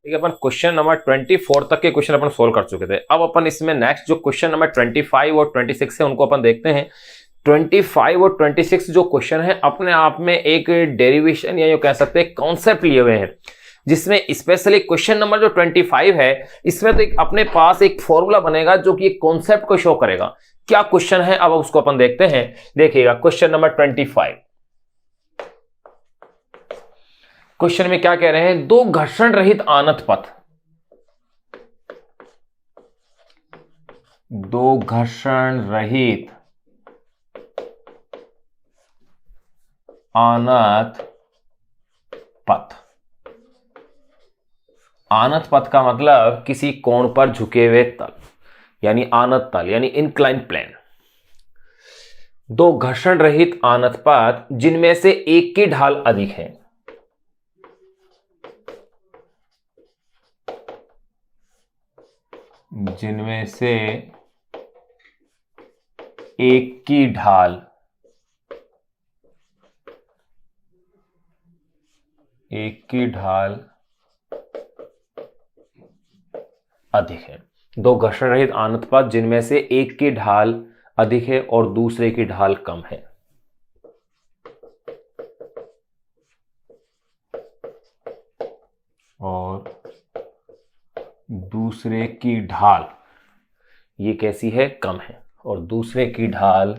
ठीक है, अपन question number 24 तक के क्वेश्चन अपन सोल्व कर चुके थे। अब अपन इसमें नेक्स्ट जो क्वेश्चन नंबर 25 और 26 है उनको अपन देखते हैं। 25 और 26 जो क्वेश्चन है अपने आप में एक डेरिवेशन या ये कह सकते हैं कॉन्सेप्ट लिए हुए हैं, जिसमें स्पेशली क्वेश्चन नंबर जो 25 है इसमें तो एक अपने पास एक फॉर्मूला बनेगा जो कि एक कॉन्सेप्ट को शो करेगा। क्या क्वेश्चन है अब उसको अपन देखते हैं। देखिएगा क्वेश्चन नंबर 25। क्वेश्चन में क्या कह रहे हैं, दो घर्षण रहित आनत पथ, दो घर्षण रहित आनत पथ। आनत पथ का मतलब किसी कोण पर झुके हुए तल, यानी आनत तल यानी इंक्लाइन प्लेन। दो घर्षण रहित आनत पथ जिनमें से एक की ढाल अधिक है, जिनमें से एक की ढाल अधिक है। दो घर्षण रहित आनत पथ जिनमें से एक की ढाल अधिक है और दूसरे की ढाल कम है। और दूसरे की ढाल ये कैसी है, कम है, और दूसरे की ढाल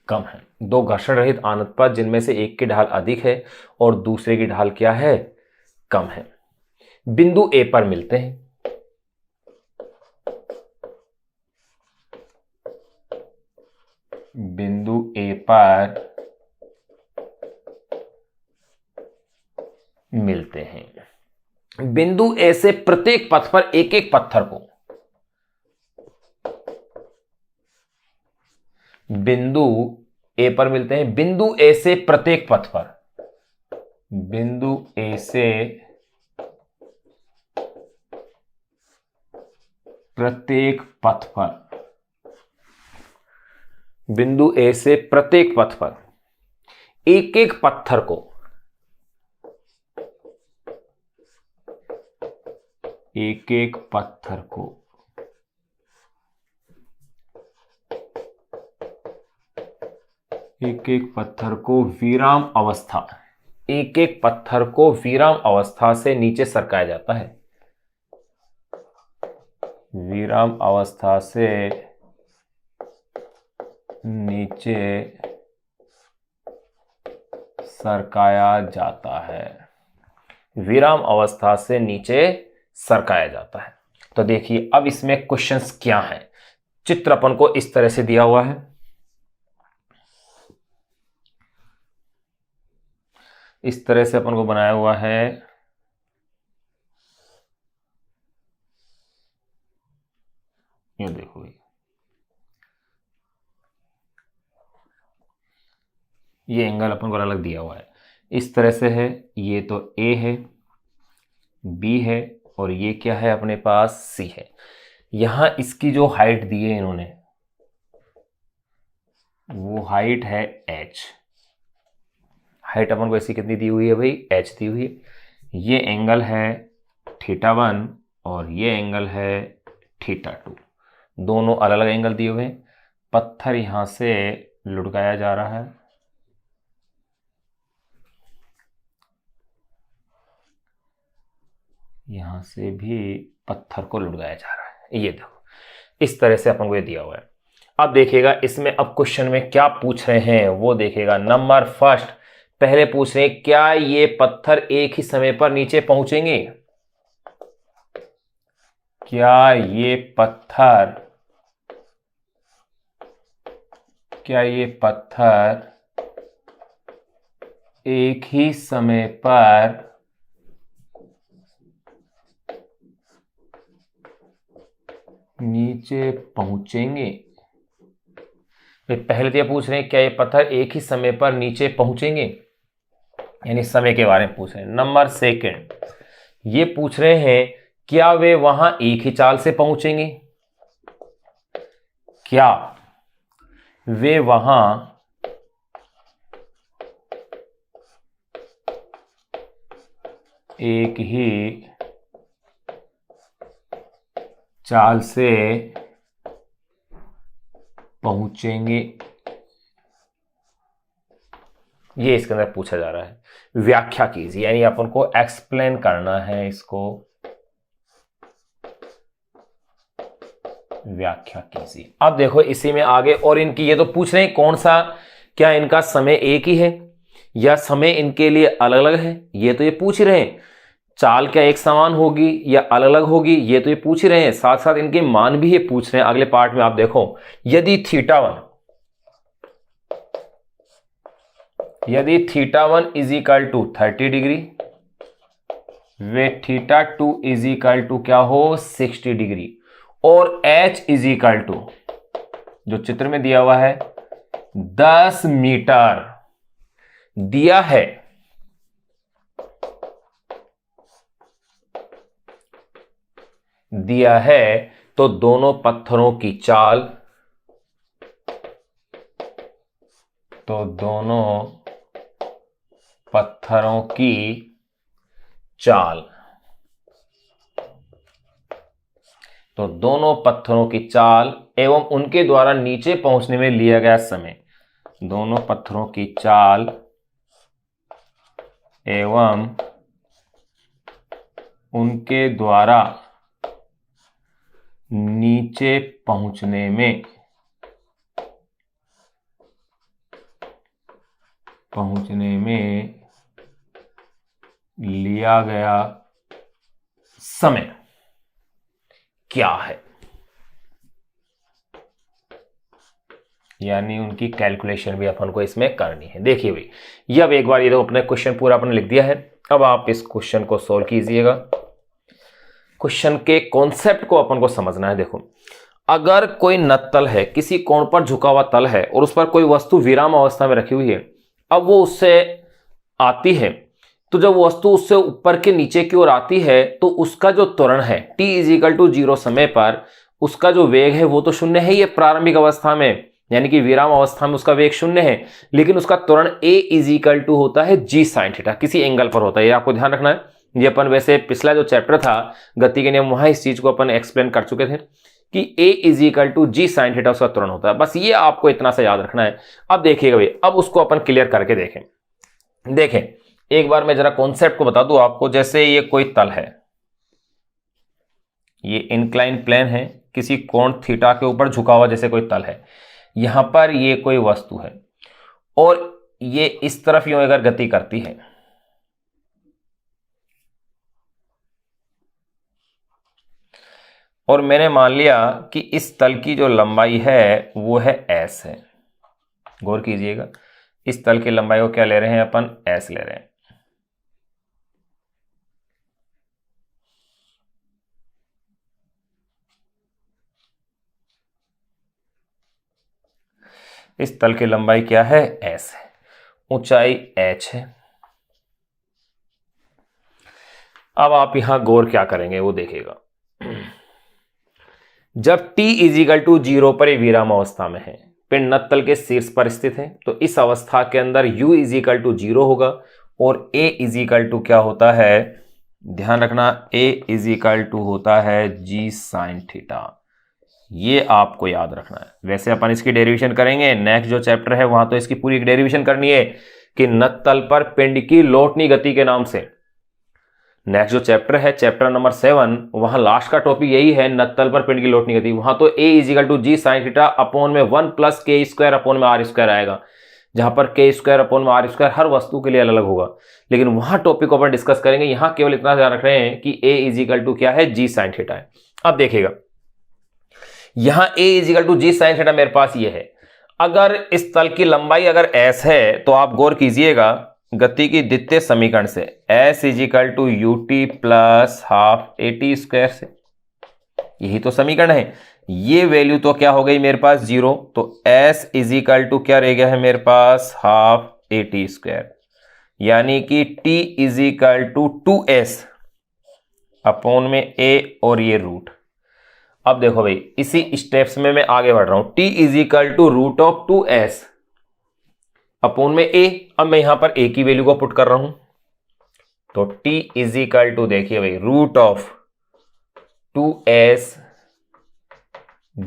कम है। दो घर्षण रहित आनत पथ जिनमें से एक की ढाल अधिक है और दूसरे की ढाल क्या है, कम है। बिंदु ए पर मिलते हैं। बिंदु ए पर मिलते हैं। बिंदु ए से प्रत्येक पथ पर एक एक पत्थर को, बिंदु ए पर मिलते हैं। बिंदु ए से प्रत्येक पथ पर, बिंदु ए से प्रत्येक पथ पर, बिंदु ए से प्रत्येक पथ पर एक एक पत्थर को, एक एक पत्थर को एक एक पत्थर को विराम अवस्था, एक एक पत्थर को विराम अवस्था से नीचे सरकाया जाता है। विराम अवस्था से नीचे सरकाया जाता है। विराम अवस्था से नीचे सरकाया जाता है। तो देखिए अब इसमें क्वेश्चंस क्या हैं। चित्र अपन को इस तरह से दिया हुआ है। इस तरह से अपन को बनाया हुआ है। ये देखो ये एंगल अपन को अलग दिया हुआ है। इस तरह से है। ये तो ए है, बी है और ये क्या है अपने पास, सी है। यहां इसकी जो हाइट दी है इन्होंने वो हाइट है h। हाइट अपन को ऐसी कितनी दी हुई है भाई, h दी हुई है। ये एंगल है θ1 और ये एंगल है θ2। दोनों अलग अलग एंगल दिए हुए हैं। पत्थर यहां से लुढ़काया जा रहा है। यहां से भी पत्थर को लुढ़काया जा रहा है। ये देखो इस तरह से अपन को ये दिया हुआ है। अब देखिएगा इसमें अब क्वेश्चन में क्या पूछ रहे हैं वो देखिएगा। नंबर फर्स्ट पहले पूछ रहे हैं क्या ये पत्थर एक ही समय पर नीचे पहुंचेंगे। क्या ये पत्थर एक ही समय पर नीचे पहुंचेंगे। पहले तो ये पूछ रहे हैं क्या ये पत्थर एक ही समय पर नीचे पहुंचेंगे, यानी समय के बारे में पूछ रहे हैं। नंबर सेकंड ये पूछ रहे हैं क्या वे वहां एक ही चाल से पहुंचेंगे। क्या वे वहां एक ही चाल से पहुंचेंगे, ये इसके अंदर पूछा जा रहा है। व्याख्या कीजिए, यानी अपन को एक्सप्लेन करना है इसको, व्याख्या कीजिए। अब देखो इसी में आगे और इनकी ये तो पूछ रहे हैं कौन सा, क्या इनका समय एक ही है या समय इनके लिए अलग अलग है, ये तो ये पूछ रहे हैं। चाल क्या एक समान होगी या अलग अलग होगी, ये तो ये पूछ रहे हैं। साथ साथ इनके मान भी ये पूछ रहे हैं अगले पार्ट में। आप देखो यदि θ1 इज इक्वल टू 30 डिग्री वे θ2 इज इक्वल टू क्या हो 60 डिग्री और h इज इक्वल टू जो चित्र में दिया हुआ है 10 मीटर दिया है तो दोनों पत्थरों की चाल, तो दोनों पत्थरों की चाल, तो दोनों पत्थरों की चाल एवं उनके द्वारा नीचे पहुंचने में लिया गया समय, दोनों पत्थरों की चाल एवं उनके द्वारा नीचे पहुंचने में लिया गया समय क्या है, यानी उनकी कैलकुलेशन भी अपन को इसमें करनी है। देखिए भाई, ये अब एक बार ये तो अपने क्वेश्चन पूरा अपने लिख दिया है। अब आप इस क्वेश्चन को सॉल्व कीजिएगा। क्वेश्चन के कॉन्सेप्ट को अपन को समझना है। देखो, अगर कोई नत्तल है, किसी कोण पर झुका हुआ तल है और उस पर कोई वस्तु विराम अवस्था में रखी हुई है, अब वो उससे आती है, तो जब वस्तु उससे ऊपर के नीचे की ओर आती है तो उसका जो त्वरण है t = 0 समय पर, उसका जो वेग है वो तो शून्य है ही है प्रारंभिक अवस्था में, यानी कि विराम अवस्था में उसका वेग शून्य है, लेकिन उसका त्वरण a = होता है g sin θ, किसी एंगल पर होता है। ये आपको ध्यान रखना है। ये अपन वैसे पिछला जो चैप्टर था गति के नियम, वहां इस चीज को अपन एक्सप्लेन कर चुके थे कि a = g sin θ उसका त्वरण होता है। बस ये आपको इतना सा याद रखना है। अब देखिएगा भाई, अब उसको अपन क्लियर करके देखें। एक बार मैं जरा कॉन्सेप्ट को बता दूं आपको। जैसे ये कोई तल है, ये इंक्लाइन प्लेन है, किसी कोण थीटा के ऊपर झुका हुआ जैसे कोई तल है, यहां पर ये कोई वस्तु है और ये इस तरफ यूं अगर गति करती है, और मैंने मान लिया कि इस तल की जो लंबाई है वो है s है। गौर कीजिएगा, इस तल की लंबाई को क्या ले रहे हैं अपन, s ले रहे हैं। इस तल की लंबाई क्या है, s है, ऊंचाई h है। अब आप यहां गौर क्या करेंगे वो देखिएगा। जब t = 0 पर विराम अवस्था में है, पिंड नत्तल के शीर्ष पर स्थित है, तो इस अवस्था के अंदर u = 0 होगा और a = क्या होता है, ध्यान रखना, a = होता है g sin θ। ये आपको याद रखना है। वैसे अपन इसकी डेरिवेशन करेंगे, नेक्स्ट जो चैप्टर है वहां तो इसकी पूरी डेरिवेशन करनी है कि नत्तल पर पिंड की लौटनी गति के नाम से। नेक्स्ट जो चैप्टर है चैप्टर नंबर 7, वहां लास्ट का टॉपिक यही है, नत्तल पर पिंड की लौटनी गति। वहां तो a = g sin θ अपॉन में 1 + k² अपॉन में r² आएगा, जहां पर k² अपॉन में r² हर वस्तु के लिए अलग अलग होगा, लेकिन वहां टॉपिक को अपन डिस्कस करेंगे। यहां केवल इतना ध्यान रख रहे हैं कि a = क्या है, g sin θ है। अब देखिएगा, यहां a = g sin θ मेरे पास ये है। अगर इस तल की लंबाई अगर s है तो आप गौर कीजिएगा गति की द्वितीय समीकरण से s = ut + ½ at² से, यही तो समीकरण है। ये वैल्यू तो क्या हो गई मेरे पास 0, तो s = क्या रह गया है मेरे पास, ½ at², यानी कि t = 2s अपॉन में a और ये रूट। अब देखो भाई, इसी स्टेप्स में मैं आगे बढ़ रहा हूं। t = √2s अपॉन में a। अब मैं यहां पर a की वैल्यू को पुट कर रहा हूं, तो t इज इक्वल टू देखिए भाई root of 2s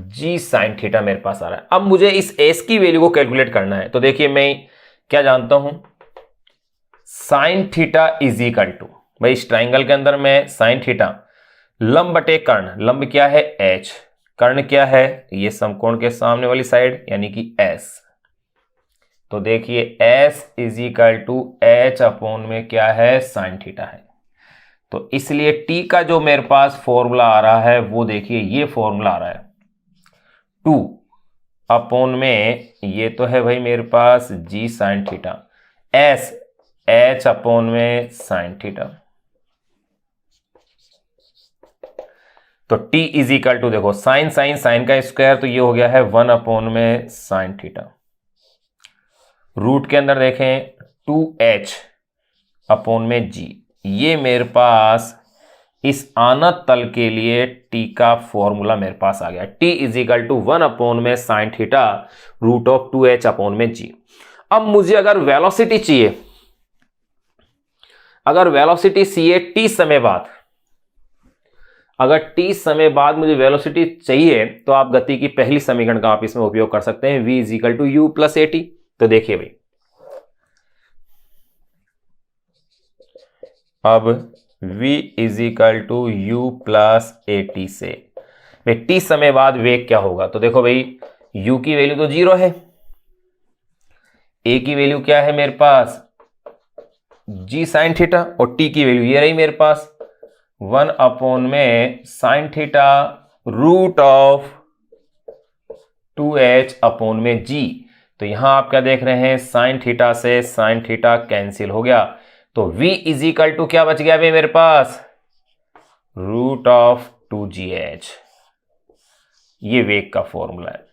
g sine theta मेरे पास आ रहा है। अब मुझे इस s की वैल्यू को कैलकुलेट करना है। तो देखिए मैं क्या जानता हूं, sine theta is equal to, भाई इस ट्राइंगल के अंदर में साइन थीटा लंब बटे कर्ण, लंब क्या है h, कर्ण क्या है ये समकोण के सामने वाली साइड यानी कि s। तो देखिए s is equal to h upon में क्या है साइन थीटा है। तो इसलिए t का जो मेरे पास फॉर्मूला आ रहा है वो देखिए ये फॉर्मूला आ रहा है 2 अपॉन में ये तो है भाई मेरे पास g sine theta, s h upon में साइन थीटा। तो t इज इक्वल टू देखो साइन साइन साइन का स्क्वायर तो ये हो गया है 1 अपॉन में साइन थीटा, रूट के अंदर देखें 2h अपॉन में g, ये मेरे पास इस आनत तल के लिए t का फॉर्मूला मेरे पास आ गया। t is equal to 1 upon में sine theta root of 2h upon में g। अब मुझे अगर वेलोसिटी चाहिए, अगर वेलोसिटी चाहिए t समय बाद, अगर t समय बाद मुझे वेलोसिटी चाहिए तो आप गति की पहली समीकरण का आप इसमें उपयोग कर सकते हैं, v is equal to u plus at। तो देखिए भाई अब v is equal to u plus at से भाई t समय बाद वेग क्या होगा। तो देखो भाई u की वैल्यू तो 0 है, a की वैल्यू क्या है मेरे पास g साइन थीटा, और t की वैल्यू ये रही मेरे पास 1 अपॉन में sine theta root of 2h upon में g। तो यहां आप क्या देख रहे हैं साइन थीटा से साइन थीटा कैंसिल हो गया, तो v इज इक्वल टू क्या बच गया भाई मेरे पास रूट ऑफ 2gh। ये वेग का फॉर्मूला है,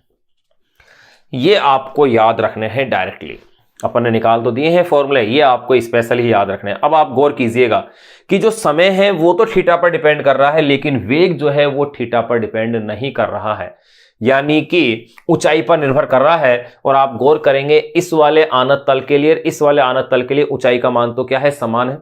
ये आपको याद रखने हैं डायरेक्टली, अपन ने निकाल तो दिए हैं फॉर्मूले, ये आपको स्पेशली याद रखने हैं। अब आप गौर कीजिएगा कि जो समय है वो तो थीटा पर डिपेंड कर रहा है, लेकिन वेग जो है वो थीटा पर डिपेंड नहीं कर रहा है, यानी कि ऊंचाई पर निर्भर कर रहा है। और आप गौर करेंगे इस वाले आनत तल के लिए, इस वाले आनत तल के लिए ऊंचाई का मान तो क्या है समान है,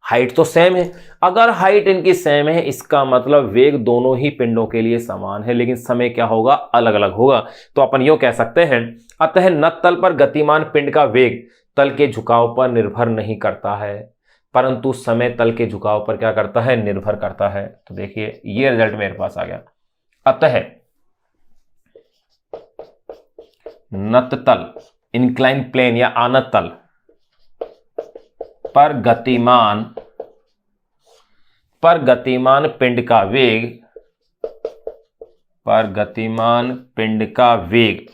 हाइट तो सेम है। अगर हाइट इनकी सेम है इसका मतलब वेग दोनों ही पिंडों के लिए समान है, लेकिन समय क्या होगा अलग अलग होगा। तो अपन यूं कह सकते हैं अतः नत तल पर गतिमान पिंड का वेग तल के झुकाव पर निर्भर नहीं करता है, परंतु समय तल के झुकाव पर क्या करता है निर्भर करता है। तो देखिए ये रिजल्ट मेरे पास आ गया। अतः नत तल इंक्लाइन प्लेन या आनत तल पर गतिमान पिंड का वेग, पर गतिमान पिंड का वेग,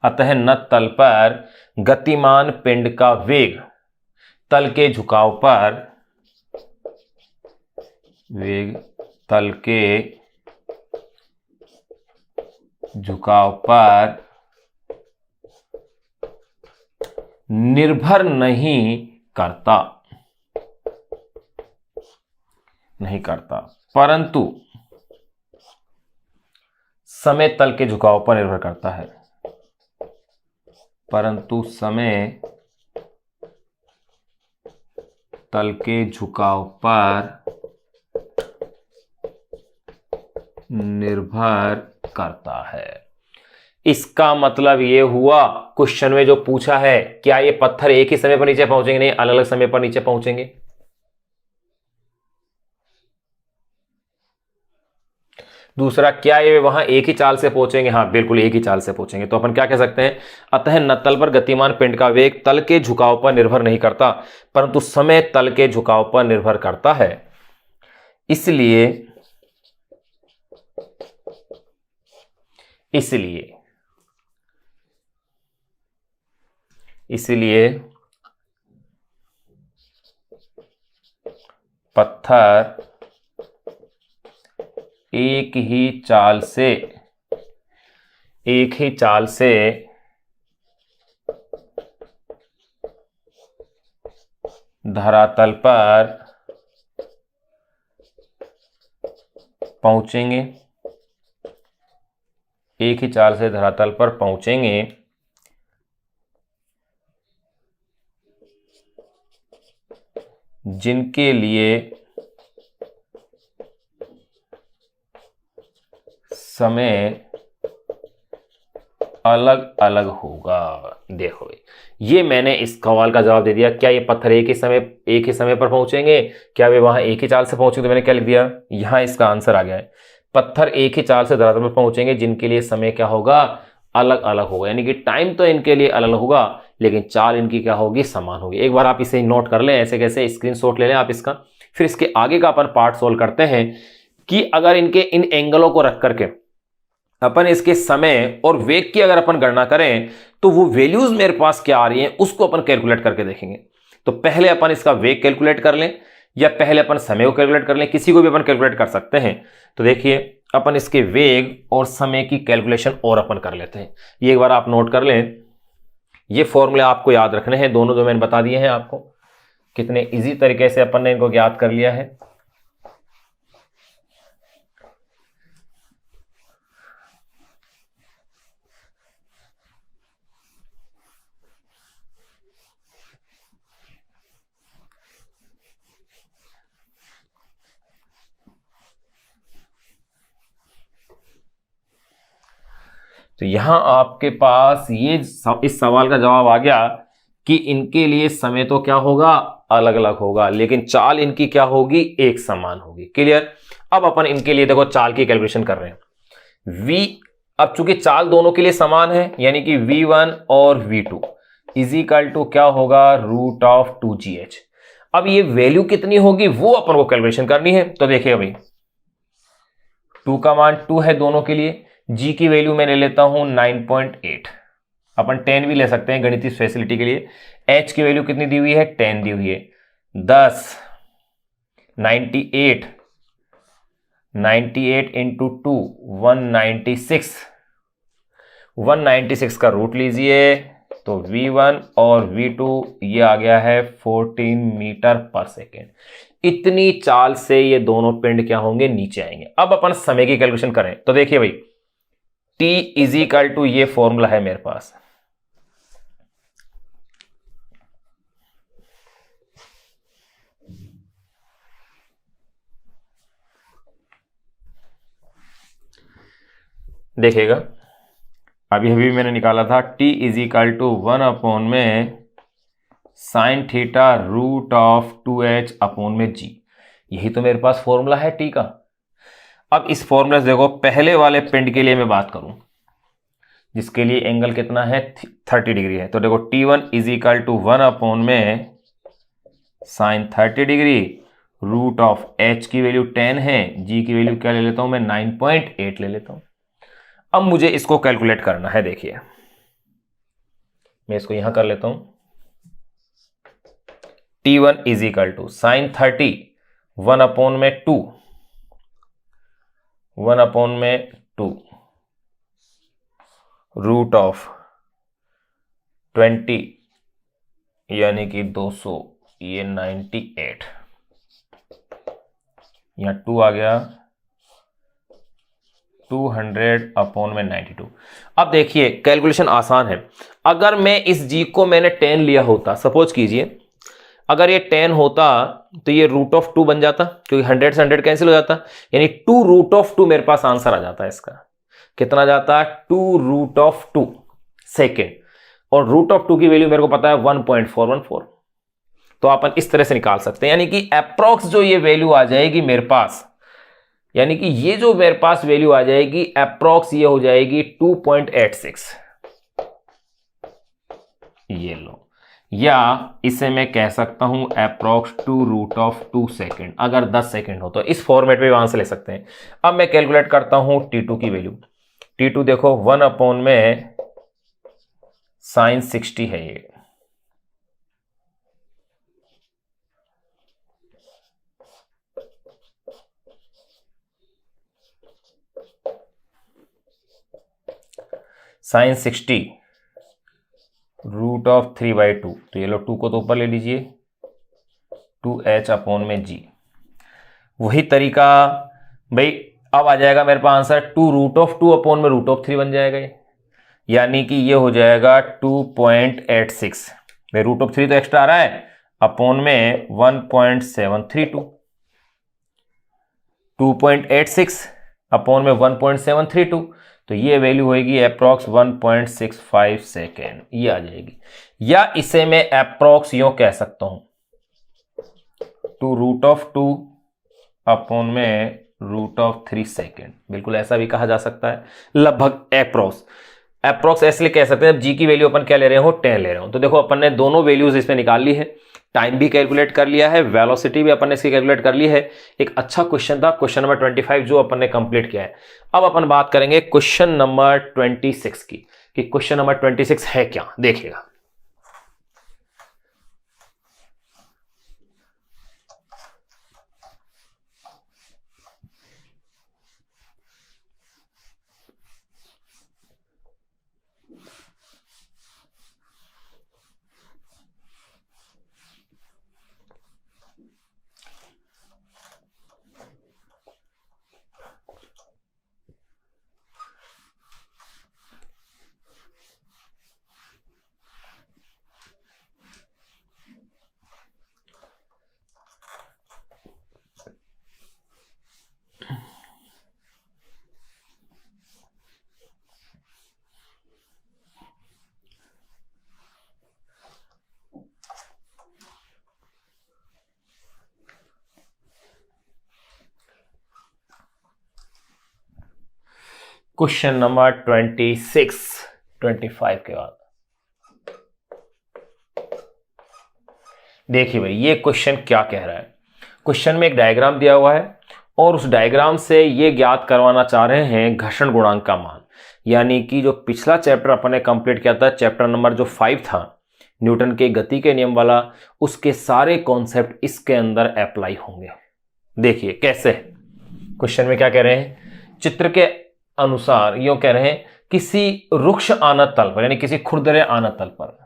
अतः नत तल पर गतिमान पिंड का वेग तल के झुकाव पर, वेग तल के झुकाव पर निर्भर नहीं करता, परंतु समय तल के झुकाव पर निर्भर करता है, परंतु समय तल के झुकाव पर निर्भर करता है। इसका मतलब ये हुआ क्वेश्चन में जो पूछा है क्या ये पत्थर एक ही समय पर नीचे पहुंचेंगे, नहीं अलग अलग समय पर नीचे पहुंचेंगे। दूसरा क्या ये वहां एक ही चाल से पहुंचेंगे, हाँ बिल्कुल एक ही चाल से पहुंचेंगे। तो अपन क्या कह सकते हैं अतः नतल पर गतिमान पिंड का वेग तल के झुकाव पर निर्भर नहीं करता, परंतु समय तल के झुकाव पर निर्भर करता है। इसलिए पत्थर एक ही चाल से धरातल पर पहुंचेंगे, एक ही चाल से धरातल पर पहुंचेंगे जिनके लिए समय अलग अलग होगा। देखो ये मैंने इस सवाल का जवाब दे दिया। क्या ये पत्थर एक ही समय पर पहुंचेंगे? क्या वे वहां एक ही चाल से पहुंचेंगे? तो मैंने क्या लिख दिया, यहां इसका आंसर आ गया है, पत्थर एक ही चाल से धरातल पर पहुंचेंगे जिनके लिए समय क्या होगा, अलग अलग होगा। यानी कि टाइम तो इनके लिए अलग अलग होगा, लेकिन चाल इनकी क्या होगी, समान होगी। एक बार आप इसे नोट कर लें, ऐसे कैसे स्क्रीनशॉट ले लें आप इसका। फिर इसके आगे का अपन पार्ट सोल्व करते हैं कि अगर इनके इन एंगलों को रख करके अपन इसके समय और वेग की अगर अपन गणना करें तो वो वैल्यूज मेरे पास क्या आ रही हैं उसको अपन कैलकुलेट करके देखेंगे। तो पहले अपन इसका वेग कैलकुलेट कर लें या पहले अपन समय को कैलकुलेट कर लें, किसी को भी अपन कैलकुलेट कर सकते हैं। तो देखिए अपन इसके वेग और समय की कैलकुलेशन और अपन कर लेते हैं। ये एक बार आप नोट कर लें, ये फॉर्मूले आपको याद रखने हैं, दोनों जो मैंने बता दिए हैं आपको, कितने इजी तरीके से अपन ने इनको ज्ञात कर लिया है। तो यहां आपके पास ये इस सवाल का जवाब आ गया कि इनके लिए समय तो क्या होगा, अलग अलग होगा, लेकिन चाल इनकी क्या होगी, एक समान होगी। क्लियर। अब अपन इनके लिए देखो चाल की कैलकुलेशन कर रहे हैं। v, अब चूंकि चाल दोनों के लिए समान है, यानी कि v1 और v2 इज इक्वल टू क्या होगा, रूट ऑफ 2gh। अब ये वैल्यू कितनी होगी वो अपन को कैलकुलेशन करनी है। तो देखिए भाई 2 का मान 2 है दोनों के लिए, g की वैल्यू मैं ले लेता हूं 9.8, अपन 10 भी ले सकते हैं गणितीय फैसिलिटी के लिए। h की वैल्यू कितनी दी हुई है, 10 दी हुई है। 10 98 98 इंटू 2 196, 196 का रूट लीजिए तो v1 और v2 ये आ गया है 14 मीटर पर सेकेंड। इतनी चाल से ये दोनों पिंड क्या होंगे, नीचे आएंगे। अब अपन समय की कैलकुलेशन करें तो देखिए भाई t इज इक्वल टू, ये फॉर्मूला है मेरे पास, देखिएगा अभी अभी मैंने निकाला था, t is equal to 1 upon में sine theta root of 2h upon में g। यही तो मेरे पास फॉर्मूला है t का। अब इस फॉर्मूला से देखो, पहले वाले पिंड के लिए मैं बात करूं जिसके लिए एंगल कितना है, 30 डिग्री है, तो देखो t1 is equal to 1 upon में sine 30 degree root of h की वैल्यू 10 है, g की वैल्यू क्या ले लेता हूं मैं, 9.8 ले लेता हूं। अब मुझे इसको कैलकुलेट करना है। देखिए मैं इसको यहां कर लेता हूं, t1 is equal to sine 30 1 upon में 2, 1 अपॉन में 2 रूट ऑफ 20 यानी कि 200, ये 98, यहां 2 आ गया, 200 अपॉन में 92। अब देखिए कैलकुलेशन आसान है। अगर मैं इस g को मैंने 10 लिया होता, सपोज कीजिए अगर ये 10 होता तो ये रूट ऑफ 2 बन जाता, क्योंकि 100 से 100 कैंसिल हो जाता, यानी 2 रूट ऑफ 2 मेरे पास आंसर आ जाता है। इसका कितना जाता है, 2 रूट ऑफ 2 सेकेंड, और रूट ऑफ 2 की वैल्यू मेरे को पता है 1.414, तो अपन इस तरह से निकाल सकते हैं। यानी कि अप्रॉक्स जो ये वैल्यू आ जाएगी मेरे पास, यानी कि ये जो मेरे पास वैल्यू आ जाएगी अप्रॉक्स, ये हो जाएगी 2.86, ये लो, या इसे मैं कह सकता हूं अप्रॉक्स 2 रूट ऑफ 2 सेकेंड। अगर 10 सेकेंड हो तो इस फॉर्मेट में आंसर ले सकते हैं। अब मैं कैलकुलेट करता हूं t2 की वैल्यू। t2 देखो 1 अपॉन में साइन 60 है, ये साइन 60 रूट ऑफ 3/2, तो ये लो 2 को तो ऊपर ले लीजिए, 2h अपॉन में g। वही तरीका भाई अब आ जाएगा मेरे पास आंसर 2 रूट ऑफ 2 अपॉन में रूट ऑफ 3 बन जाएगा ये, यानी कि ये हो जाएगा 2.86। भाई रूट ऑफ 3 तो एक्स्ट्रा आ रहा है, अपॉन में 1.732, 2.86 अपॉन में 1.732, तो ये वैल्यू होगी अप्रॉक्स 1.65 सेकेंड, ये आ जाएगी। या इसे मैं अप्रॉक्स यूं कह सकता हूं, 2√2 अपॉन में √3 सेकेंड, बिल्कुल ऐसा भी कहा जा सकता है, लगभग अप्रॉक्स ऐसे कह सकते हैं। अब जी की वैल्यू अपन क्या ले रहे हो, 10 ले रहे हो। तो देखो अपन ने दोनों वैल्यूज इसमें निकाल ली है, टाइम भी कैलकुलेट कर लिया है, वेलोसिटी भी अपन ने इसकी कैलकुलेट कर ली है। एक अच्छा क्वेश्चन था क्वेश्चन नंबर 25 जो अपन ने कंप्लीट किया है। अब अपन बात करेंगे क्वेश्चन नंबर 26 की, कि क्वेश्चन नंबर 26 है क्या, देखिएगा। क्वेश्चन नंबर 25 के बाद देखिए भाई, ये क्वेश्चन क्या कह रहा है। क्वेश्चन में एक डायग्राम दिया हुआ है और उस डायग्राम से ये ज्ञात करवाना चाह रहे हैं घर्षण गुणांक का मान। यानी कि जो पिछला चैप्टर अपन ने कंप्लीट किया था, चैप्टर नंबर जो 5 था, न्यूटन के गति के नियम वाला, उसके सारे कॉन्सेप्ट इसके अंदर अप्लाई होंगे। देखिए कैसे, क्वेश्चन में क्या कह रहे हैं, चित्र के अनुसार यूं कह रहे हैं, किसी रुक्ष आनत तल पर, यानी किसी खुरदरे आनत तल पर,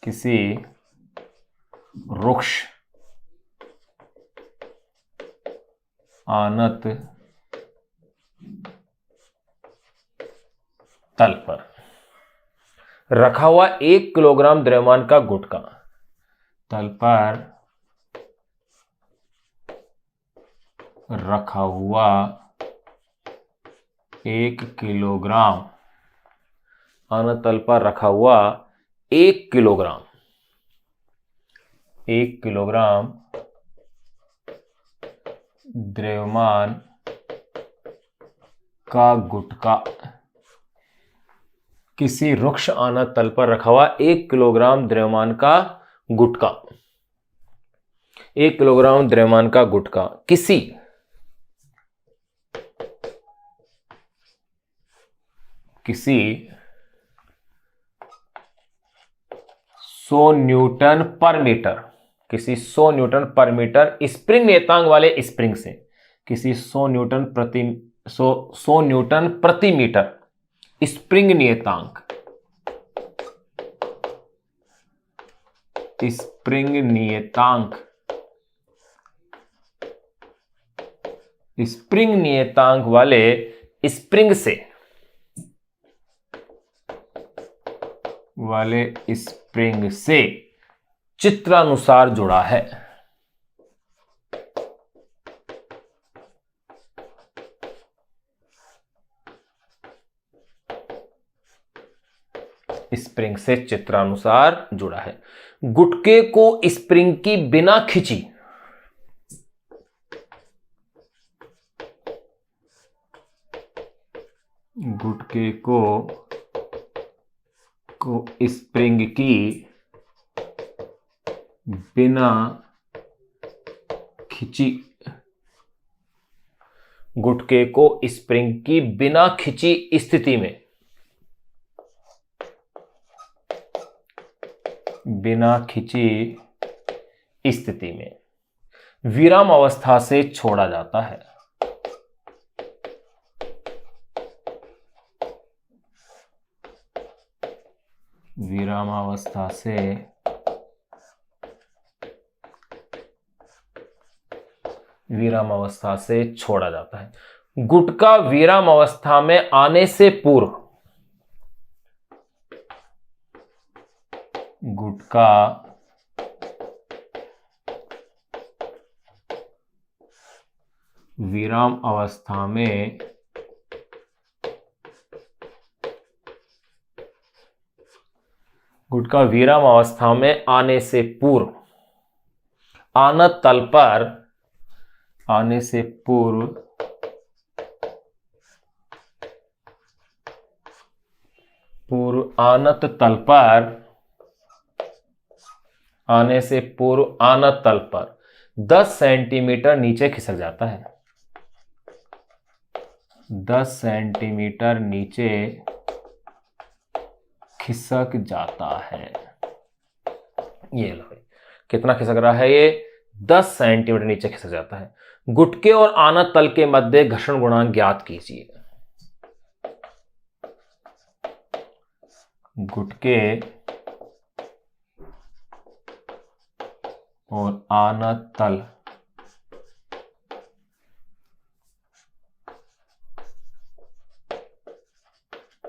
किसी रुक्ष आनत तल पर रखा हुआ 1 किलोग्राम द्रव्यमान का गुटका, तल पर रखा हुआ 1 किलोग्राम, आनत तल पर रखा हुआ 1 किलोग्राम द्रव्यमान का गुटका, किसी रुक्ष आनत तल पर रखा हुआ 1 किलोग्राम द्रव्यमान का गुटका, 1 किलोग्राम द्रव्यमान का गुटका किसी किसी 100 न्यूटन पर मीटर, किसी 100 न्यूटन पर मीटर स्प्रिंग नियतांक वाले स्प्रिंग से, किसी 100 न्यूटन प्रति मीटर स्प्रिंग नियतांक, स्प्रिंग नियतांक वाले स्प्रिंग से चित्रानुसार जुड़ा है। स्प्रिंग से चित्रानुसार जुड़ा है। गुटके को स्प्रिंग की बिना खिंची, गुटके को स्प्रिंग की बिना खिंची, गुटके को स्प्रिंग की बिना खिंची स्थिति में, बिना खिंची स्थिति में विराम अवस्था से छोड़ा जाता है। विरामावस्था से छोड़ा जाता है। गुटका विराम अवस्था में आने से पूर्व गुटका विराम अवस्था में आने से पूर्व, आनत तल पर आने से पूर्व आनत तल पर 10 सेंटीमीटर नीचे खिसक जाता है। 10 सेंटीमीटर नीचे खिसक जाता है। ये लो, कितना खिसक रहा है ये? 10 सेंटीमीटर नीचे खिसक जाता है। गुटके और आनत तल के मध्य घर्षण गुणांक ज्ञात कीजिए। गुटके और आनत तल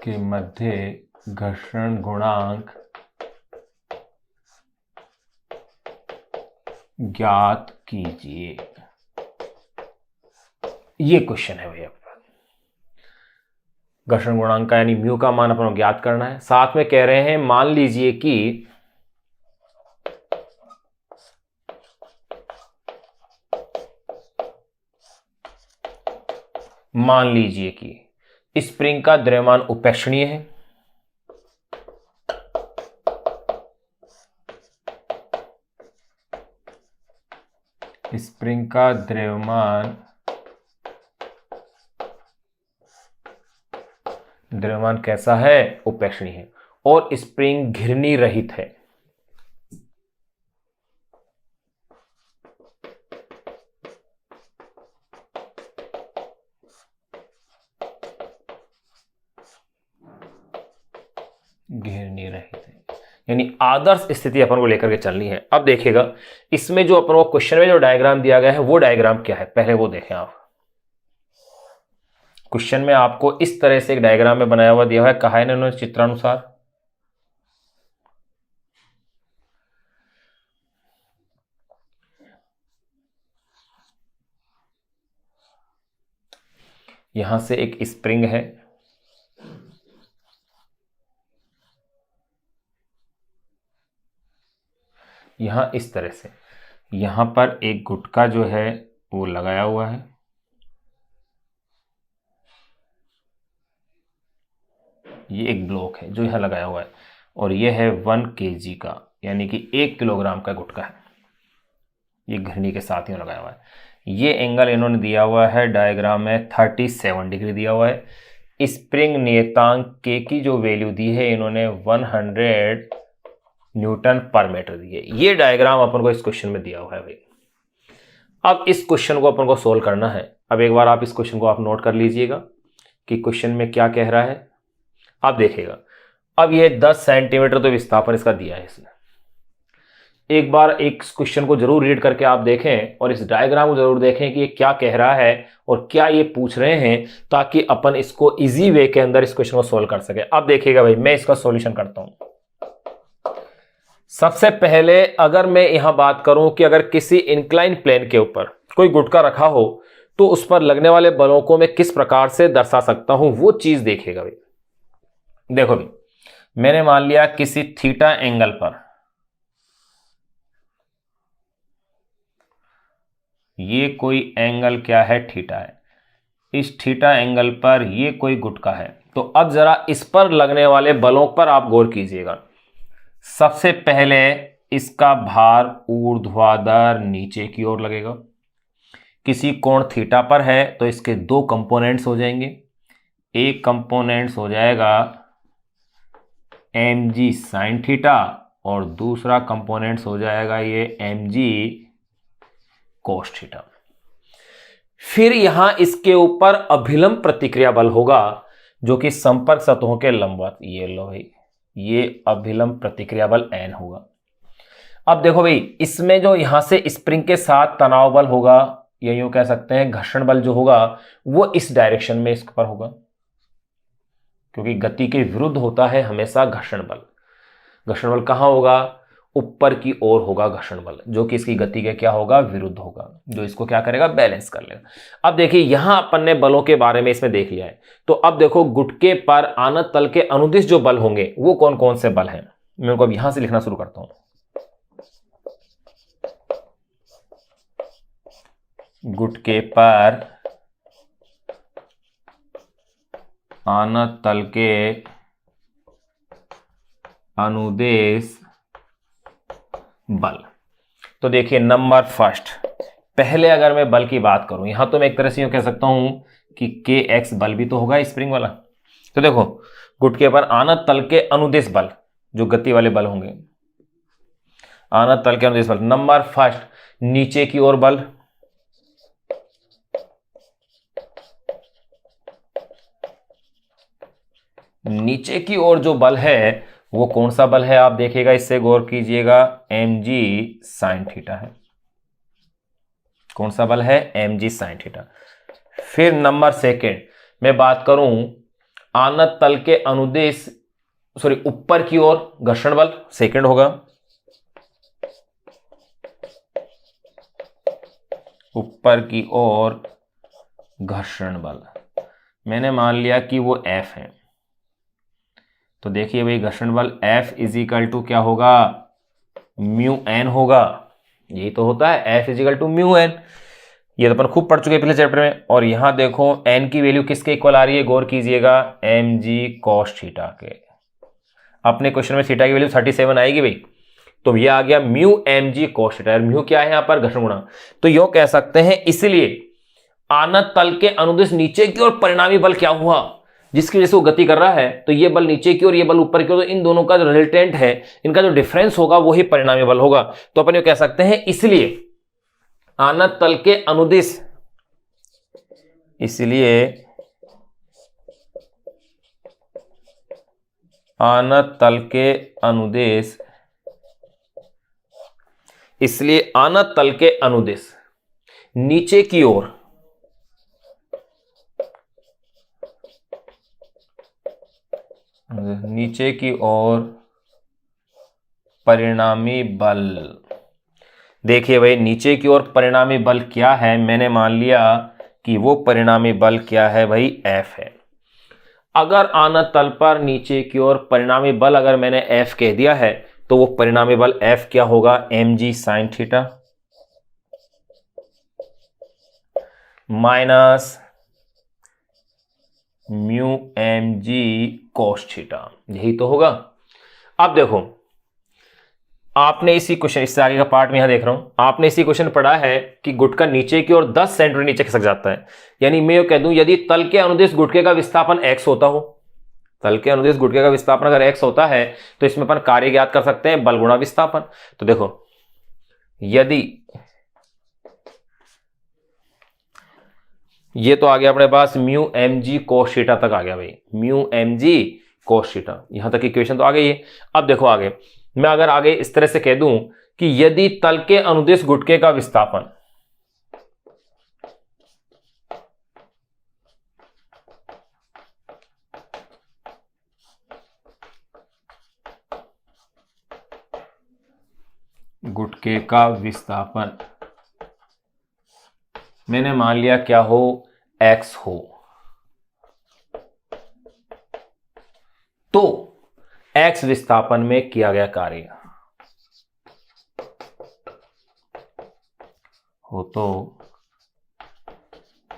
के मध्य घर्षण गुणांक ज्ञात कीजिए। ये क्वेश्चन है भैया। घर्षण गुणांक का यानी म्यू का मान अपन ज्ञात करना है। साथ में कह रहे हैं मान लीजिए कि स्प्रिंग का द्रव्यमान उपेक्षणीय है। स्प्रिंग का द्रव्यमान कैसा है? उपेक्षणीय है। और स्प्रिंग घिरनी रहित है। घिरनी रहित है यानी आदर्श स्थिति अपन को लेकर के चलनी है। अब देखिएगा इसमें जो अपन को क्वेश्चन में जो डायग्राम दिया गया है वो डायग्राम क्या है, पहले वो देखें आप। क्वेश्चन में आपको इस तरह से एक डायग्राम में बनाया हुआ दिया हुआ है, कहा है इन्होंने चित्रानुसार। यहां से एक स्प्रिंग है, यहां इस तरह से, यहां पर एक गुटका जो है वो लगाया हुआ है। ये एक ब्लॉक है जो यहां लगाया हुआ है और ये है 1 kg का यानी कि 1 किलोग्राम का गुटका है। ये घिरनी के साथ ही लगाया हुआ है। ये एंगल इन्होंने दिया हुआ है डायग्राम में 37 डिग्री दिया हुआ है। स्प्रिंग नियतांक के की जो वैल्यू दी है इन्होंने 100 न्यूटन पर मीटर दी है। ये डायग्राम अपन को इस क्वेश्चन में दिया हुआ है भाई। अब इस क्वेश्चन को अपन को सोल्व करना है। अब एक बार आप इस क्वेश्चन को आप नोट कर लीजिएगा कि क्वेश्चन में क्या कह रहा है। आप देखिएगा, अब ये 10 सेंटीमीटर तो विस्थापन इसका दिया है इसने। एक बार एक क्वेश्चन को जरूर रीड करके आप देखें और इस डायग्राम को जरूर देखें कि ये क्या कह रहा है और क्या ये पूछ रहे हैं, ताकि अपन इसको इजी वे के अंदर इस क्वेश्चन को सोल्व कर सके। अब देखिएगा भाई, मैं इसका सॉल्यूशन करता हूं। सबसे पहले अगर मैं यहां बात करूं कि अगर किसी इंक्लाइन प्लेन के ऊपर कोई गुटका रखा हो तो उस पर लगने वाले बलों को मैं किस प्रकार से दर्शा सकता हूं, वो चीज देखिएगा भाई। देखो भाई, मैंने मान लिया किसी थीटा एंगल पर, ये कोई एंगल क्या है? थीटा है। इस थीटा एंगल पर ये कोई गुटका है। तो अब जरा इस पर लगने वाले बलों पर आप गौर कीजिएगा। सबसे पहले इसका भार ऊर्ध्वाधर नीचे की ओर लगेगा। किसी कोण थीटा पर है तो इसके दो कंपोनेंट्स हो जाएंगे। एक कंपोनेंट्स हो जाएगा mg sin थीटा और दूसरा कंपोनेंट्स हो जाएगा ये mg cos थीटा। फिर यहां इसके ऊपर अभिलंब प्रतिक्रिया बल होगा जो कि संपर्क सतहों के लंबवत, ये लो भाई, ये अभिलंब प्रतिक्रिया बल n होगा। अब देखो भाई, इसमें जो यहां से स्प्रिंग के साथ तनाव बल होगा या यूं कह सकते हैं घर्षण बल जो होगा वो इस डायरेक्शन में इस पर होगा, क्योंकि गति के विरुद्ध होता है हमेशा घर्षण बल। घर्षण बल कहाँ होगा, ऊपर की ओर होगा घर्षण बल, जो कि इसकी गति के क्या होगा, विरुद्ध होगा, जो इसको क्या करेगा, बैलेंस कर लेगा। अब देखिए यहां अपन ने बलों के बारे में इसमें देख लिया है, तो अब देखो गुटके पर आनत तल के अनुदिश जो बल होंगे वो कौन कौन से बल हैं, मैं उनको अब यहां से लिखना शुरू करता हूं। गुटके पर आनत तल के अनुदेश बल। तो देखिए नंबर फर्स्ट, पहले अगर मैं बल की बात करूं, यहां तो मैं एक तरह से यूं कह सकता हूं कि Kx बल भी तो होगा स्प्रिंग वाला। तो देखो गुटके पर आनत तल के अनुदेश बल, जो गति वाले बल होंगे, आनत तल के अनुदेश बल। नंबर फर्स्ट, नीचे की ओर बल, नीचे की ओर जो बल है वो कौन सा बल है, आप देखिएगा, इससे गौर कीजिएगा, mg sin थीटा है। कौन सा बल है, mg sin थीटा। फिर नंबर सेकेंड मैं बात करूं आनत तल के अनुदेश, सॉरी ऊपर की ओर घर्षण बल, सेकेंड होगा, ऊपर की ओर घर्षण बल, मैंने मान लिया कि वो F है। तो देखिए भाई घर्षण बल F इजिकल टू क्या होगा, म्यू एन होगा, यही तो होता है F is equal to mu N. ये तो अपन खूब पढ़ चुके हैं पिछले चैप्टर में। और यहां देखो n की वैल्यू किसके इक्वल आ रही है, गौर कीजिएगा, mg cos थीटा के। अपने क्वेश्चन में थीटा की वैल्यू 37 आएगी भाई, तो ये आ गया mu mg cos theta. Mu क्या है यहां पर, घर्षण गुणांक। तो यो कह सकते हैं इसलिए आनत तल के अनुदिश नीचे की ओर परिणामी बल क्या हुआ, जिसकी वजह से वो गति कर रहा है, तो ये बल नीचे की ओर, ये बल ऊपर की ओर, तो इन दोनों का जो रिजल्टेंट है, इनका जो डिफरेंस होगा वही परिणामी बल होगा। तो अपन ये कह सकते हैं इसलिए आनत तल के अनुदिश, इसलिए आनत तल के अनुदेश, इसलिए आनत तल के अनुदिश नीचे की ओर परिणामी बल। देखिए भाई नीचे की ओर परिणामी बल क्या है, मैंने मान लिया कि वो परिणामी बल क्या है भाई, F है। अगर आनत तल पर नीचे की ओर परिणामी बल अगर मैंने F कह दिया है, तो वो परिणामी बल F क्या होगा, mg sin theta minus mu mg cos theta, यही तो होगा। अब देखो आपने इसी क्वेश्चन, इससे आगे का पार्ट में यहां देख रहा हूं, आपने इसी क्वेश्चन पढ़ा है कि गुटका नीचे की ओर 10 सेंटीमीटर नीचे खिसक जाता है। यानी मैं ये कह दूं यदि तल के अनुदेश गुटके का विस्थापन x होता हो, तल के अनुदेश गुटके का विस्थापन अगर x होता है, तो इसमें अपन कार्य ज्ञात कर सकते हैं, बल गुणा विस्थापन। तो देखो यदि ये तो आ गया अपने पास म्यू mg cos थीटा तक आ गया भाई, म्यू mg cos थीटा, यहां तक इक्वेशन तो आ गई है। अब देखो आगे, मैं अगर आगे इस तरह से कह दूं कि यदि तल के अनुदिश गुटके का विस्थापन मैंने मान लिया क्या हो, x हो, तो x विस्थापन में किया गया कार्य हो, तो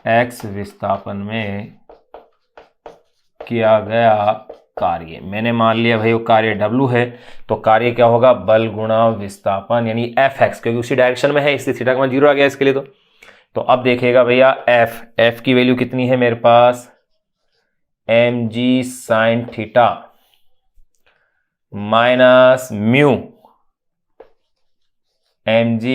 x विस्थापन में किया गया कार्य, मैंने मान लिया भाई वो कार्य W है, तो कार्य क्या होगा, बल गुणा विस्थापन यानी Fx, क्योंकि उसी डायरेक्शन में है इसलिए थीटा का मान 0 आ गया इसके लिए। तो अब देखिएगा भैया F की वैल्यू कितनी है मेरे पास, mg sin theta minus mu mg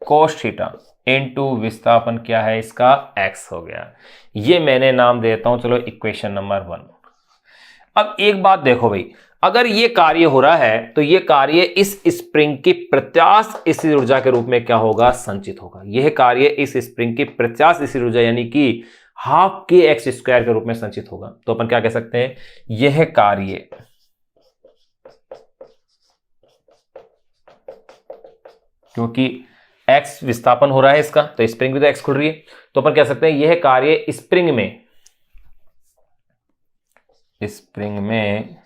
cos theta into विस्थापन क्या है इसका, x हो गया। ये मैंने नाम देता हूं चलो इक्वेशन नंबर 1। अब एक बात देखो भाई, अगर ये कार्य हो रहा है तो ये कार्य इस स्प्रिंग की प्रत्यास्थ स्थिर ऊर्जा के रूप में क्या होगा, संचित होगा। यह कार्य इस स्प्रिंग की प्रत्यास्थ स्थिर ऊर्जा यानी कि हाफ के एक्स स्क्वायर के रूप में संचित होगा। तो अपन क्या कह सकते हैं, यह कार्य क्योंकि x विस्थापन हो रहा है इसका, तो स्प्रिंग भी तो x खुल रही है। तो अपन कह सकते हैं यह कार्य स्प्रिंग में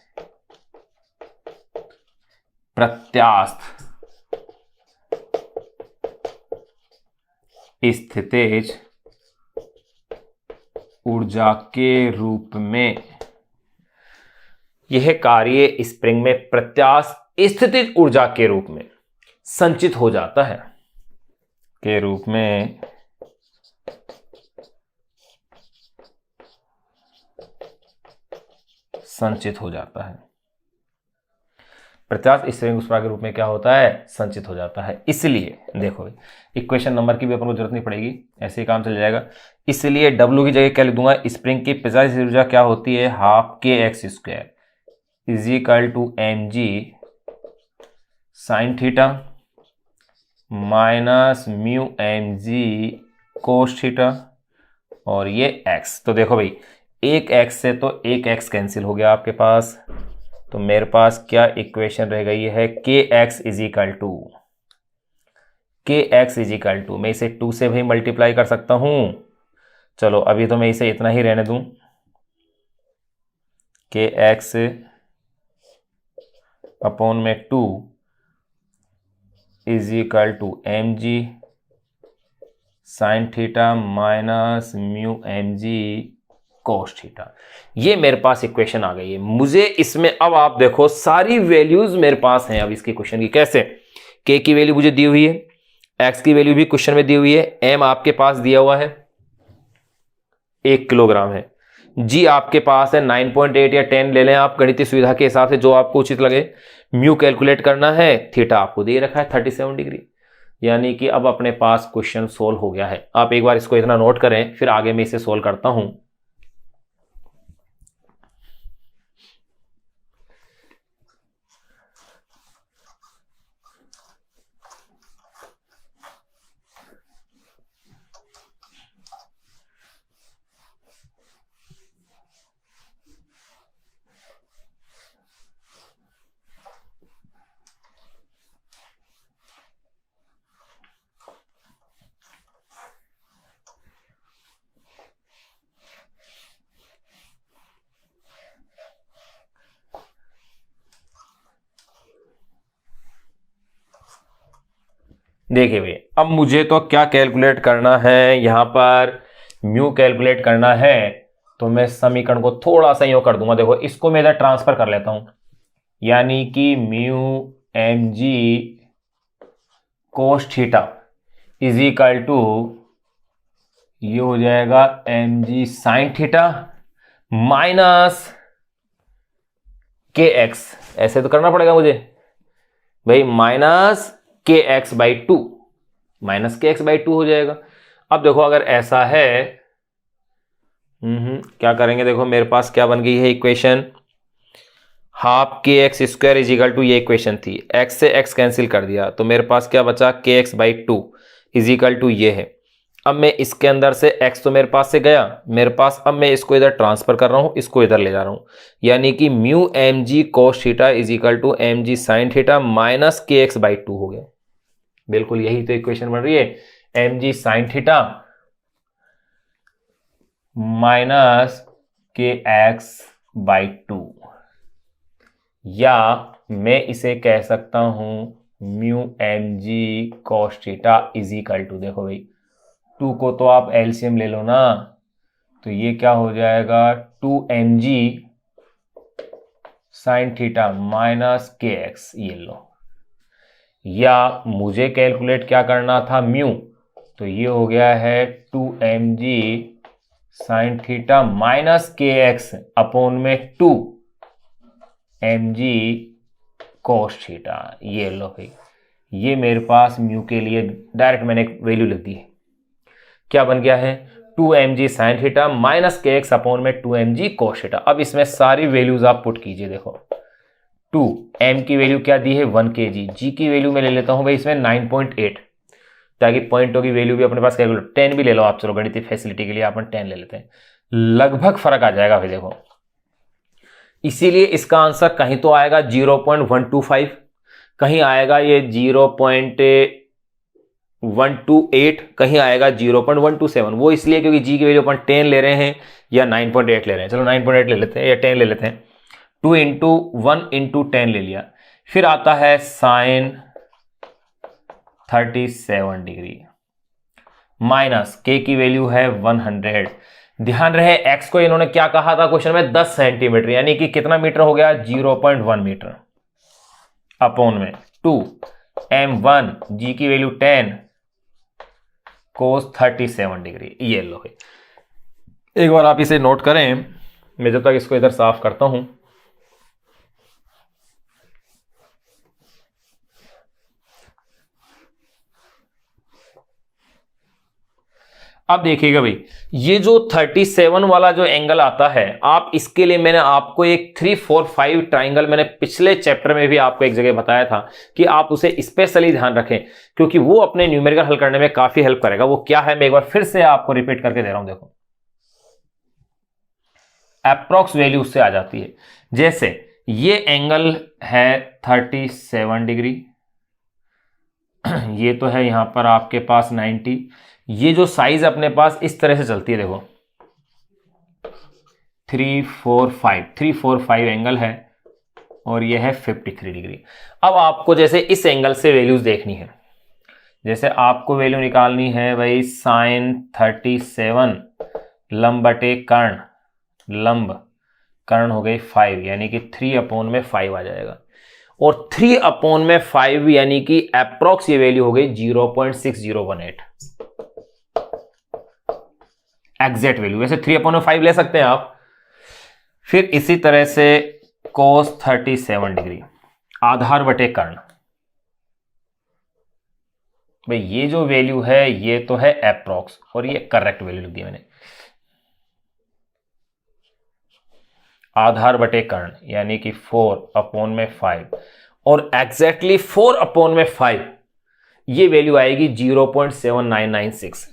प्रत्यास्थ स्थितिज ऊर्जा के रूप में, यह कार्य स्प्रिंग में प्रत्यास्थ स्थितिज ऊर्जा के रूप में संचित हो जाता है, के रूप में संचित हो जाता है। प्रत्यास्थ स्प्रिंग ऊर्जा के रूप में क्या होता है, संचित हो जाता है। इसलिए देखो इक्वेशन नंबर की भी अपन को जरूरत नहीं पड़ेगी, ऐसे ही काम चल जाएगा। इसलिए W की जगह क्या लिख दूंगा, स्प्रिंग की प्रत्यास्थ ऊर्जा क्या होती है, हाफ के x square is equal to mg sine theta minus mu mg cos theta, और ये x। तो देखो भाई एक x से तो एक x कैंसिल हो गया आपके पास, तो मेरे पास क्या इक्वेशन रह गई है, kx इज इक्वल टू मैं इसे 2 से भी मल्टीप्लाई कर सकता हूं। चलो अभी तो मैं इसे इतना ही रहने दूं, kx अपॉन में 2 is equal to mg sine theta minus mu mg cos theta. ये मेरे पास इक्वेशन आ गई है। मुझे इसमें अब आप देखो सारी वैल्यूज मेरे पास हैं अब इसके क्वेश्चन की। कैसे, k की वैल्यू मुझे दी हुई है, x की वैल्यू भी क्वेश्चन में दी हुई है, m आपके पास दिया हुआ है 1 किलोग्राम है, g आपके पास है 9.8 या 10 ले लें आप गणितीय सुविधा के हिसाब से जो आपको उचित लगे। म्यू कैलकुलेट करना है, थीटा आपको दे रखा है 37 डिग्री। यानी कि अब अपने पास क्वेश्चन सोल्व हो गया है। आप एक बार इसको इतना नोट करें, फिर आगे मैं इसे सोल्व करता हूं। देखिए भाई अब मुझे तो क्या कैलकुलेट करना है, यहां पर म्यू कैलकुलेट करना है, तो मैं समीकरण को थोड़ा सा यूं कर दूंगा। देखो इसको मैं इधर ट्रांसफर कर लेता हूं, यानी कि mu mg cos theta is equal to ये हो जाएगा mg sine theta minus kx। ऐसे तो करना पड़ेगा मुझे भाई, minus kx by 2, minus kx by 2 हो जाएगा। अब देखो अगर ऐसा है, क्या करेंगे, देखो मेरे पास क्या बन गई है इक्वेशन, हाफ के x square is equal to, ये इक्वेशन थी, x से x कैंसिल कर दिया तो मेरे पास क्या बचा, kx by 2 is equal to ये है। अब मैं इसके अंदर से x तो मेरे पास से गया, मेरे पास अब मैं इसको इधर ट्रांसफर कर रहा हूं, इसको इधर ले जा रहा हूं, यानी कि mu mg cos theta is equal to mg sin theta minus kx by 2 हो गया। बिल्कुल यही तो इक्वेशन बन रही है, mg sin theta minus kx by 2, या मैं इसे कह सकता हूं mu mg cos theta is equal to, देखो भाई 2 को तो आप एलसीएम ले लो ना, तो ये क्या हो जाएगा 2mg sin theta minus kx, ये लो। या मुझे कैलकुलेट क्या करना था म्यू, तो ये हो गया है 2mg sin theta minus kx upon में 2mg cos थीटा, ये लो भाई। ये मेरे पास म्यू के लिए डायरेक्ट मैंने एक वैल्यू लिख दी है, क्या बन गया है 2mg sin theta minus kx upon में 2mg cos थीटा। अब इसमें सारी वैल्यूज आप पुट कीजिए। देखो 2m की वैल्यू क्या दी है 1 kg, g की वैल्यू मैं ले लेता हूं भाई इसमें 9.8, ताकि पॉइंटों की वैल्यू भी अपने पास कैलकुलेट, 10 भी ले लो आप, चलो गणितीय फैसिलिटी के लिए अपन 10 ले लेते हैं, लगभग फर्क आ जाएगा भाई देखो। इसीलिए इसका आंसर कहीं तो आएगा 0.125, कहीं आएगा ये 0.125, 0.128 कहीं आएगा 0.127, वो इसलिए क्योंकि जी की वैल्यू अपन 10 ले रहे हैं या 9.8 ले रहे हैं। चलो 9.8 ले लेते हैं या 10 ले लेते हैं। 2 इंटू 1 इंटू 10 ले लिया। फिर आता है साइन 37 डिग्री माइनस के की वैल्यू है 100। ध्यान रहे एक्स को इन्होंने क्या कहा था क्वेश्चन में, 10 सेंटीमीटर, यानी कि कितना मीटर हो गया, 0.1 मीटर अपॉन में 2 m1 जी की वैल्यू 10 कोस 37 डिग्री। ये लो है, एक बार आप इसे नोट करें, मैं जब तक इसको इधर साफ करता हूं। अब देखिएगा भाई, ये जो 37 वाला जो एंगल आता है, आप इसके लिए मैंने आपको एक 3, 4, 5 ट्राइंगल मैंने पिछले चैप्टर में भी आपको एक जगह बताया था कि आप उसे स्पेशली ध्यान रखें, क्योंकि वो अपने न्यूमेरिकल हल करने में काफी हेल्प करेगा। वो क्या है, मैं एक बार फिर से आपको रिपीट करके दे रहा हूं। देखो, अप्रॉक्स वैल्यू उससे आ जाती है। जैसे ये एंगल है 37 डिग्री, ये तो है यहां पर आपके पास 90। ये जो साइज अपने पास इस तरह से चलती है, देखो 345 एंगल है और ये है 53 डिग्री। अब आपको जैसे इस एंगल से वैल्यूज देखनी है, जैसे आपको वैल्यू निकालनी है भाई साइन 37 लंब बटे कर्ण, लंब कर्ण हो गई 5, यानी कि 3/5 आ जाएगा। और 3/5 यानी कि अप्रॉक्स ये वैल्यू हो गई 0.6018 एग्जैक्ट वैल्यू। वैसे 3/5 ले सकते हैं आप। फिर इसी तरह से cos 37 डिग्री आधार बटे कर्ण, भाई ये जो वैल्यू है ये तो है अप्रॉक्स और ये करेक्ट वैल्यू लिख दी मैंने। आधार बटे कर्ण यानी कि 4/5 और एग्जैक्टली 4/5 ये वैल्यू आएगी 0.7996।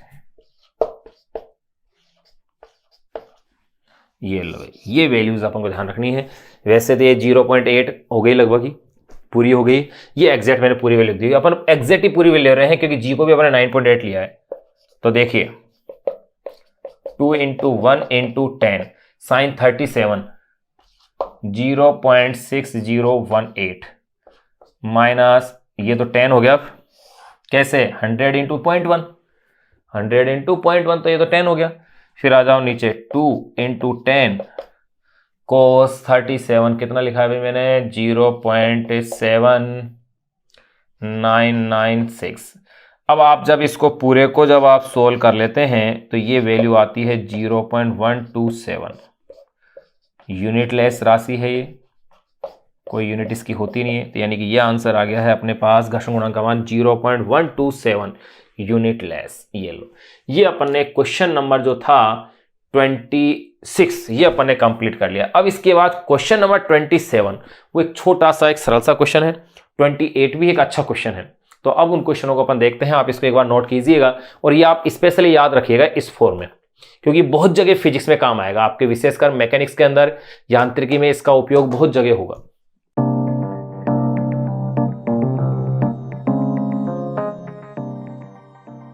ये लो, ये वैल्यूज अपन को ध्यान रखनी है। वैसे तो ये 0.8 हो गई, लगभग ही पूरी हो गई। ये एग्जैक्ट मैंने पूरी वैल्यू दी, अपन एग्जैक्ट ही पूरी वैल्यू ले रहे हैं क्योंकि जी को भी अपने 9.8 लिया है। तो देखिए 2 इंटू 1 इंटू 10 साइन 37 0.6018 माइनस ये तो 10 हो गया। कैसे, 100 इंटू 0.1, 100 इंटू 0.1 तो ये तो 10 हो गया। फिर आ जाओ नीचे 2 इंटू 10 कोस 37 कितना लिखा है भाई मैंने, 0.7996। अब आप जब इसको पूरे को जब आप सोल्व कर लेते हैं तो ये वैल्यू आती है 0.127। यूनिट लेस राशि है ये, कोई यूनिट इसकी होती नहीं है, तो यानी कि ये आंसर आ गया है अपने पास घर्षण गुणांक का मान 0.127 यूनिट लेस। ये लो, ये अपन ने क्वेश्चन नंबर जो था 26 ये अपन ने कंप्लीट कर लिया। अब इसके बाद क्वेश्चन नंबर 27 वो एक छोटा सा एक सरल सा क्वेश्चन है। 28 भी एक अच्छा क्वेश्चन है। तो अब उन क्वेश्चनों को अपन देखते हैं, आप इसको एक बार नोट कीजिएगा और ये आप स्पेशली याद रखिएगा इस फॉर्म में, क्योंकि बहुत जगह फिजिक्स में काम आएगा आपके, विशेषकर मैकेनिक्स के अंदर, यांत्रिकी में इसका उपयोग बहुत जगह होगा।